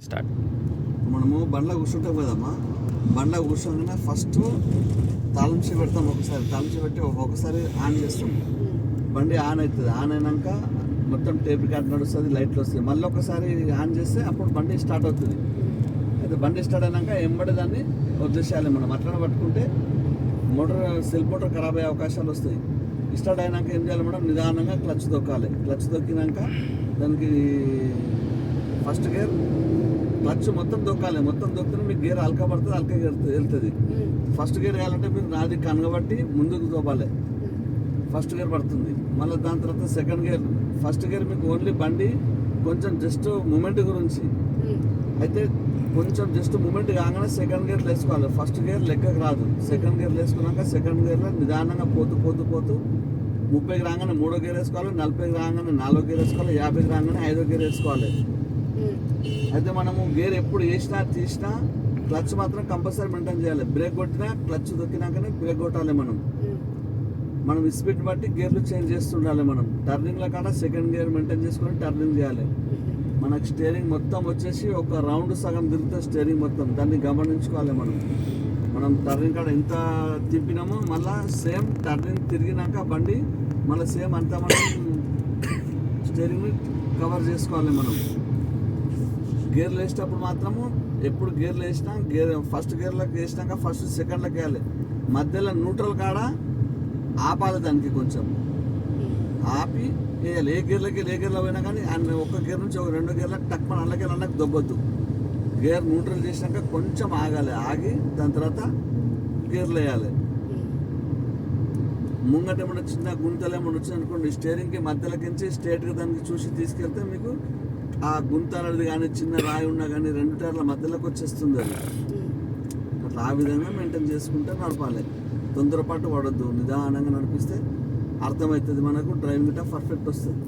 Start. మనము బండ్లో కూర్చుంటాం కదమ్మా, బండ్లో కూర్చోగానే ఫస్ట్ తాళం చెవి పెడతాం. తాళం చెవి పెట్టి ఒకసారి ఆన్ చేస్తాం. బండి ఆన్ అవుతుంది. ఆన్ అయినాక మొత్తం టేప్ రికార్డ్ నడుస్తుంది, లైట్లు వస్తాయి. మళ్ళీ ఒకసారి ఆన్ చేస్తే అప్పుడు బండి స్టార్ట్ అవుతుంది. అయితే బండి స్టార్ట్ అయినాక ఎంబడి దాన్ని వదిలేసేయాలి. మనం అట్లా పట్టుకుంటే సెల్ మోటార్ ఖరాబ్ అయ్యే అవకాశాలు వస్తాయి. స్టార్ట్ అయినాక ఏం చేయాలి మేడం, నిదానంగా క్లచ్ దొక్కాలి. క్లచ్ దొక్కినాక దానికి ఫస్ట్ గేర్ క్లచ్ మొత్తం దొక్కాలి. మొత్తం దొక్కితే మీకు గేర్ అల్కా పడుతుంది, అల్కా వెళ్తుంది. ఫస్ట్ గేర్ వేయాలంటే మీరు నాది కనగబట్టి ముందుకు తోపాలి, ఫస్ట్ గేర్ పడుతుంది. మళ్ళీ దాని తర్వాత సెకండ్ గేర్. ఫస్ట్ గేర్ మీకు ఓన్లీ బండి కొంచెం జస్ట్ మూమెంట్ గురించి, అయితే కొంచెం జస్ట్ మూమెంట్ కాగానే సెకండ్ గేర్లో వేసుకోవాలి. ఫస్ట్ గేర్ లెక్కకు రాదు. సెకండ్ గేర్లో వేసుకున్నాక సెకండ్ గేర్లో నిదానంగా పోతూ 30కి రాగానే 3వ గేర్ వేసుకోవాలి, 40కి రాగానే 4వ గేర్ వేసుకోవాలి, 50కి రాగానే 5వ గేర్ వేసుకోవాలి. అయితే మనము గేర్ ఎప్పుడు వేసినా తీసినా క్లచ్ మాత్రం కంపల్సరీ మెయింటైన్ చేయాలి. బ్రేక్ కొట్టినా క్లచ్ దొక్కినాకనే బ్రేక్ కొట్టాలి. మనం స్పీడ్ బట్టి గేర్లు చేంజ్ చేస్తుండాలి. మనం టర్నింగ్లో కాడ సెకండ్ గేర్ మెయింటైన్ చేసుకొని టర్నింగ్ చేయాలి. మనకు స్టీరింగ్ మొత్తం వచ్చేసి ఒక రౌండ్ సగం తిరుగుతుంది స్టీరింగ్ మొత్తం, దాన్ని గమనించుకోవాలి. మనం టర్నింగ్ కాడ ఎంత తిప్పినామో మళ్ళీ సేమ్ టర్నింగ్ తిరిగినాక బండి మళ్ళీ సేమ్ అంతా మనం స్టీరింగ్ని కవర్ చేసుకోవాలి. గేర్లు వేసేటప్పుడు మాత్రము ఎప్పుడు గేర్లు వేసినా ఫస్ట్ గేర్లోకి వేసినాక ఫస్ట్ సెకండ్లోకి వేయాలి. మధ్యలో న్యూట్రల్ కాడ ఆపాలి, దానికి కొంచెం ఆపి వేయాలి. ఏ గేర్లో పోయినా కానీ ఒక గేర్ నుంచి ఒక 2 గేర్లకు టక్ మన అన్నకి దొబ్బొద్దు. గేర్ న్యూట్రల్ చేసినాక కొంచెం ఆగాలి. ఆగి దాని తర్వాత గేర్లు వేయాలి. ముంగట ఏమన్నా చిన్న గుంతలు ఏమన్నా వచ్చింది అనుకోండి, స్టీరింగ్కి మధ్యలోకించి స్ట్రేట్గా దానికి చూసి తీసుకెళ్తే మీకు ఆ గుంత అనేది కానీ చిన్న రాయి ఉన్నా కానీ 2 టైర్ల మధ్యలోకి వచ్చేస్తుంది. అది అట్లా ఆ విధంగా మెయింటైన్ చేసుకుంటే నడపాలి. తొందరపాటు పడొద్దు, నిదానంగా నడిపిస్తే అర్థమవుతుంది మనకు, డ్రైవింగ్ గిట్ట పర్ఫెక్ట్ వస్తుంది.